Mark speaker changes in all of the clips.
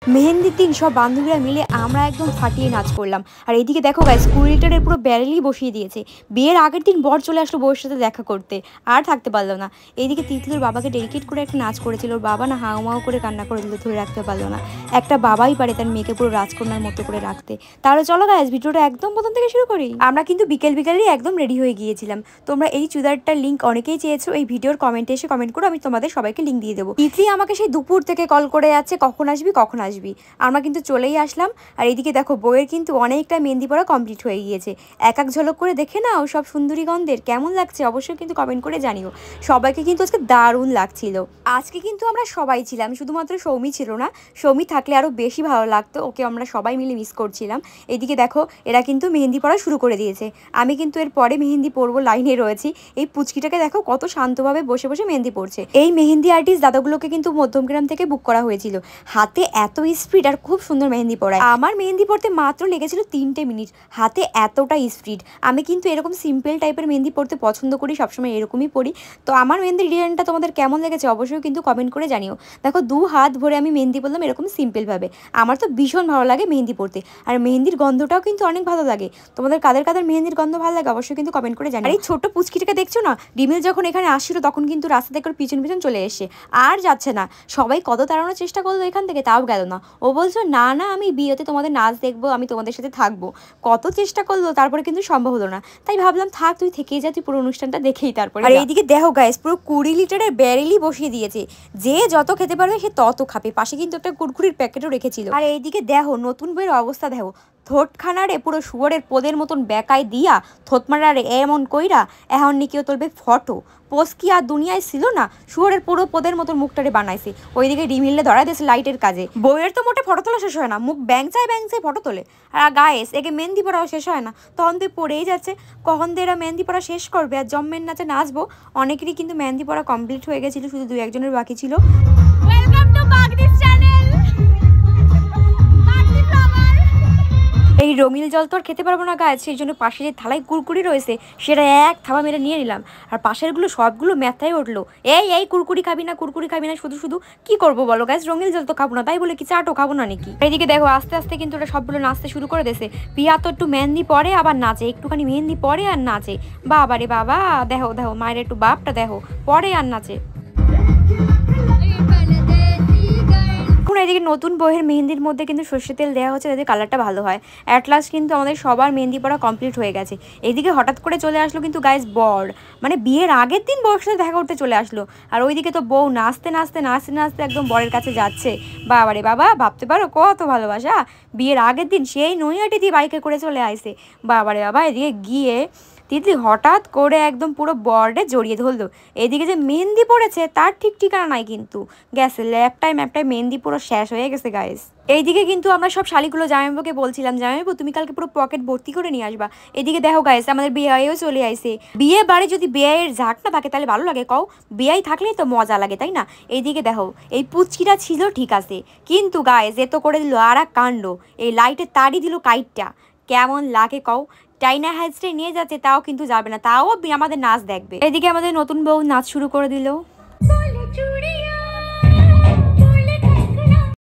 Speaker 1: মেহেন্দির দিন সব বান্ধবীরা মিলে আমরা একদম ফাটিয়ে নাচ করলাম। আর এইদিকে দেখো গাইস, স্কুলটারের পুরো ব্যারেলই বসিয়ে দিয়েছে। বিয়ের আগের দিন বর চলে আসলো বউয়ের সাথে দেখা করতে, আর থাকতে পারলো না। এইদিকে তিতলির বাবাকে ডেডিকেট করে একটা নাচ করেছিল, ওর বাবা না হাউমাউ করে কান্না করে দিল, ধরে রাখতে পারলো না। একটা বাবাই পারে তার মেয়েকে পুরো রাজকন্যার মতো করে রাখতে। তাহলে চলো গাইস, ভিডিওটা একদম প্রথম থেকে শুরু করি। আমরা কিন্তু বিকেলই একদম রেডি হয়ে গিয়েছিলাম। তোমরা এই চুড়িদারটার লিঙ্ক অনেকেই চেয়েছো, এই ভিডিওর কমেন্টে এসে কমেন্ট করো, আমি তোমাদের সবাইকে লিঙ্ক দিয়ে দেবো। তিতলি আমাকে সেই দুপুর থেকে কল করে যাচ্ছে, কখন আসবি। আমরা কিন্তু চলেই আসলাম। আর এইদিকে দেখো, বউয়ের কিন্তু অনেকটা মেহেন্দি পড়া কমপ্লিট হয়ে গিয়েছে। এক ঝলক করে দেখে নাও সব সুন্দরী গন্ধের কেমন লাগছে, অবশ্যই কিন্তু কমেন্ট করে জানিও। সবাইকে কিন্তু আজকে দারুণ লাগছিল। আজকে কিন্তু আমরা সবাই ছিলাম, শুধুমাত্র সৌমি ছিল না। সৌমি থাকলে আরও বেশি ভালো লাগতো, ওকে আমরা সবাই মিলে মিস করছিলাম। এইদিকে দেখো, এরা কিন্তু মেহেন্দি পড়া শুরু করে দিয়েছে। আমি কিন্তু এর পরে মেহেন্দি পরবো লাইনে রয়েছি। এই পুচকিটাকে দেখো কত শান্তভাবে বসে বসে মেহেন্দি পড়ছে। এই মেহেন্দি আর্টিস্ট দাদাগুলোকে কিন্তু মধ্যমগ্রাম থেকে বুক করা হয়েছিল। হাতে এত স্পিড আর খুব সুন্দর মেহেন্দি পড়ায়। আমার মেহেন্দি পড়তে মাত্র লেগেছিল 3 মিনিট, হাতে এতটা স্পিড। আমি কিন্তু এরকম সিম্পল টাইপের মেহেন্দি পড়তে পছন্দ করি, সবসময় এরকমই পড়ি। তো আমার মেহেন্দির ডিজাইনটা তোমাদের কেমন লেগেছে অবশ্যই কিন্তু কমেন্ট করে জানিও। দেখো, 2 হাত ভরে আমি মেহেন্দি পড়লাম এরকম সিম্পলভাবে। আমার তো ভীষণ ভালো লাগে মেহেন্দি পড়তে, আর মেহেন্দির গন্ধটাও কিন্তু অনেক ভালো লাগে। তোমাদের কাদের মেহেন্দির গন্ধ ভালো লাগে অবশ্যই কিন্তু কমেন্ট করে জানিও। আর এই ছোট্ট পুচকিটাকে দেখছো না, রিমিল যখন এখানে আসছিল তখন কিন্তু রাস্তা থেকে পিছন চলে এসে আর যাচ্ছে না। সবাই কত তাড়ানোর চেষ্টা করলো এখান থেকে, তাও গেল না। ও বলছো না আমি বিয়েতে তোমাদের নাচ দেখবো, আমি তোমাদের সাথে থাকবো। কত চেষ্টা করলো, তারপরে কিন্তু সম্ভব হলো না। তাই ভাবলাম থাক, তুই থেকেই যা, তুই পুরো অনুষ্ঠানটা দেখেই তারপরে। আর এইদিকে দেখো গাইস, পুরো 20 লিটারের ব্যারেলই বসিয়ে দিয়েছে। যে যত খেতে পারবে সে তত খাবে। পাশে কিন্তু একটা কুরকুরির প্যাকেটও রেখেছিল। আর এইদিকে দেখো, নতুন বইয়ের অবস্থা দেখো, থোটখানারে পুরো শুয়োরের পোদের মতন বেকায় দিয়া থোতমারারে এমন কইরা এখন নিকেও তুলবে ফটো পোস্ট। কি আর দুনিয়ায় ছিল না, শুয়োরের পুরো পোদের মতন মুখটারে বানাইছে। ওইদিকে রিমিলে ধরা দিয়েছে লাইটের কাজে। বইয়ের তো মোটে ফটো তোলা শেষ হয় না, মুখ ব্যাংচায় ফটো তোলে। আর গায়েস একে মেহেন্দি পড়াও শেষ হয় না, তখন তুই পড়েই যাচ্ছে। কখন দিয়ে এরা মেহেন্দি পড়া শেষ করবে আর জম্মের নাচে নাচবো। অনেকেরই কিন্তু মেহেন্দি পড়া কমপ্লিট হয়ে গেছিল, শুধু 2-1 জনের বাকি ছিল। এই রঙিল জল তো আর খেতে পারবো না গাছ, সেই জন্য পাশে যে থালায় কুরকুরি রয়েছে সেটা এক থাবা মেরে নিয়ে নিলাম। আর পাশেরগুলো সবগুলো মেথায় উঠলো, এই কুরকুরি খাবি না, শুধু কি করবো বলো গাছ, রঙিল জল তো খাবো না, তাই বলে কি চাটও খাবো না নাকি? এইদিকে দেখো, আস্তে আস্তে কিন্তু ওরা সবগুলো নাচতে শুরু করে দিয়েছে। পিয়া তো একটু মেহেন্দি পরে আবার নাচে, একটুখানি মেহেন্দি পরে আর নাচে। বাবা রে বাবা, দেখো মায়ের একটু বাপটা দেখো, পরে আর নাচে। এদিকে নতুন বইয়ের মেহেন্দির মধ্যে কিন্তু সর্ষে তেল দেওয়া হচ্ছে যাতে কালারটা ভালো হয়। অ্যাট লাস্ট কিন্তু আমাদের সবার মেহেন্দি পড়া কমপ্লিট হয়ে গেছে। এদিকে হঠাৎ করে চলে আসলো কিন্তু গাইস বর, মানে বিয়ের আগের দিন বউয়ের সাথে দেখা করতে চলে আসলো। আর ওইদিকে তো বউ নাচতে একদম বরের কাছে যাচ্ছে। বাবারে বাবা, ভাবতে পারো কত ভালোবাসা। বিয়ের আগের দিন সেই নৈহাটি দিয়ে বাইকে করে চলে আসে। বাবারে বাবা, এদিকে গিয়ে তিতলি হঠাৎ করে একদম পুরো বর্ডে জড়িয়ে ধরলো। এদিকে যে মেহেন্দি পড়েছে তার ঠিক ঠিকানা নাই, কিন্তু গেছে ল্যাপটাই মেহেন্দি পুরো শেষ হয়ে গেছে গাইস। এইদিকে কিন্তু আমরা সব শালিগুলো জামাইবাবুকে বলছিলাম, জামাইবাবু তুমি কালকে পুরো পকেট ভর্তি করে নিয়ে আসবা। এদিকে দেখো গাইস, আমাদের বিয়েও চলে আসে। বিয়ে বাড়ি যদি বিয়ের ঝাঁক না থাকে তাহলে ভালো লাগে কও? বিয়ে থাকলেই তো মজা লাগে, তাই না? এইদিকে দেখো, এই পুচকিটা ছিল ঠিক আছে, কিন্তু গাইস এ তো করে দিল আর এক কাণ্ড। এই লাইটের তারই দিল কাইটটা, কেমন লাগে কও? টাইনা হ্যাজটাই নিয়ে যাচ্ছে, তাও কিন্তু যাবে না, তাও আমাদের নাচ দেখবে। এদিকে আমাদের নতুন বউ নাচ শুরু করে দিল।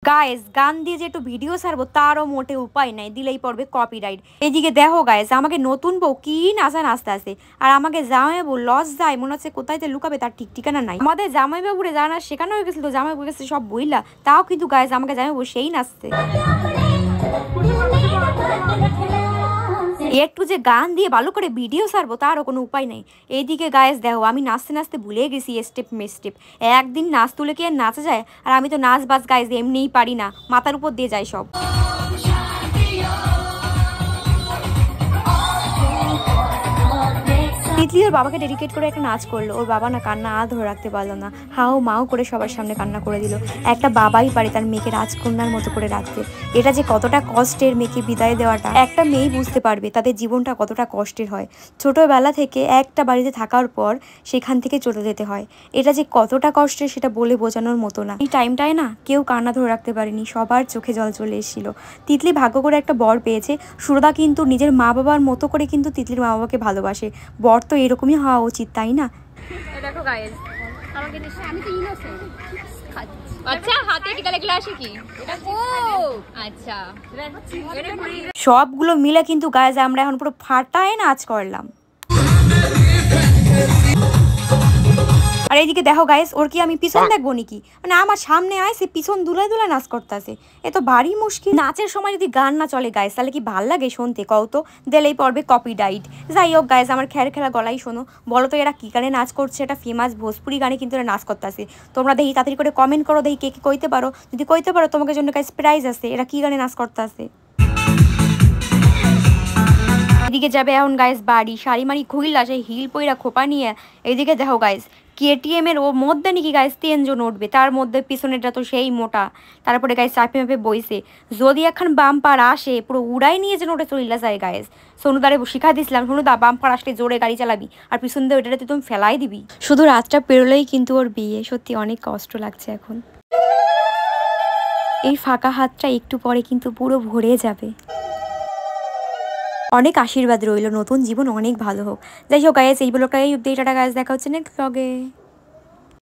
Speaker 1: গাইস, গান দিয়ে যে একটু ভিডিও ছাড়বো তারও মোটে উপায় নাই, দিলেই পড়বে কপিরাইট। এদিকে দেখো গাইস, আমাকে নতুন বউ কি নাচতে আসে, আর আমাকে জামাইবাবু লস যায়, মনে হচ্ছে কোথায় লুকাবে তার ঠিক ঠিকানা নাই। আমাদের জামাইবাবুরে জানা শেখানো হয়ে গেছিল, জামাইবাবু গেছে সব বইলা, তাও কিন্তু গাইস আমাকে জামাইবাবু সেই নাচছে। একটু যে গান দিয়ে ভালো করে ভিডিও ছাড়বো তারও কোনো উপায় নেই। এইদিকে গাইস দেখো, আমি নাচতে ভুলে গেছি স্টেপ মেস্টেপ। একদিন নাচ তুলে কি আর নাচা যায়? আর আমি তো নাচ বাজ গাইস এমনিই পারি না, মাথার উপর দিয়ে যায় সব। তিতলি ওর বাবাকে ডেডিকেট করে একটা নাচ করলো। ওর বাবা না কান্না ধরে রাখতে পারলো না, হাও মাও করে সবার সামনে কান্না করে দিল। একটা বাবাই পারে তার মেয়েকে রাজকন্যার মতো করে রাখতে। এটা যে কতটা কষ্টের, মেয়েকে বিদায় দেওয়াটা একটা মেয়েই বুঝতে পারবে তাদের জীবনটা কতটা কষ্টের হয়। ছোটবেলা থেকে একটা বাড়িতে থাকার পর সেখান থেকে চলে যেতে হয়, এটা যে কতটা কষ্টের সেটা বলে বোঝানোর মতো না। এই টাইমটায় না কেউ কান্না ধরে রাখতে পারেনি, সবার চোখে জল চলে এসেছিল। তিতলি ভাগ্য করে একটা বর পেয়েছে। সুরদা কিন্তু নিজের মা বাবার মতো করে কিন্তু তিতলির মা বাবাকে ভালোবাসে। বর তো এরকমই হওয়া উচিত, তাই না? দেখো গাইস, আমাকে আমি তো ইনোসেন্ট খাচ্ছি।
Speaker 2: আচ্ছা হাতে টিকা লাগলে আসে কি? আচ্ছা
Speaker 1: সবগুলো মিলে কিন্তু গাইজ আমরা এখন পুরো ফাটায় নাচ করলাম। আর এইদিকে দেখো গাইস, ওর কি আমি পিছন দেখবো নাকি? মানে আমার সামনে আয় সে পিছন দুলায় দুলায় নাচ করতেছে, এ তো ভারী মুশকিল। নাচের সময় যদি গান না চলে গাইস তাহলে কি ভাল লাগে শুনতে কও তো? দিলেই পড়বে কপিরাইট। যাই হোক গাইস, আমার খের খেলা গলাই শোনো, বলো তো এরা কি গানে নাচ করছে? এটা ফেমাস ভোজপুরি গানে কিন্তু এরা নাচ করতেছে। তোমরা দেখি তাড়াতাড়ি করে কমেন্ট করো, দেখি কে কে কইতে পারো। যদি কইতে পারো তোমাকে জন্য গাইস প্রাইজ আছে। এরা কি গানে নাচ করতেছে? এদিকে যাবে এখন গাইস বাড়ি, শাড়ি মারি খুইলা সেই হিল পইরা খোপা নিয়ে। এইদিকে দেখো গাইস, কেটিএম এর ওর মধ্যে নাকি গাইস 3 জন উঠবে, তার মধ্যে পিছনেটা তো সেই মোটা। তারপরে গাইস চাপে মাপে বইছে, যদি এখন বাম্পার আসে পুরো উড়াই নিয়ে যেন ওটা চলে যায় গাইস। সোনুদারে শিখা দিছিলাম, সোনুদা বাম্পার আসলে জোরে গাড়ি চালাবি, আর পিছন দিয়ে ওইটাতে তুমি ফেলাই দিবি। শুধু রাতটা পেরোলেই কিন্তু ওর বিয়ে, সত্যি অনেক কষ্ট লাগছে এখন। এই ফাঁকা হাতটা একটু পরে কিন্তু পুরো ভরে যাবে। অনেক আশীর্বাদ রইল, নতুন জীবন অনেক ভালো হোক। যাই হোক গাইস, এই ব্লগটাই টাটা গাইস, দেখা হচ্ছে নেক্সট ব্লগে।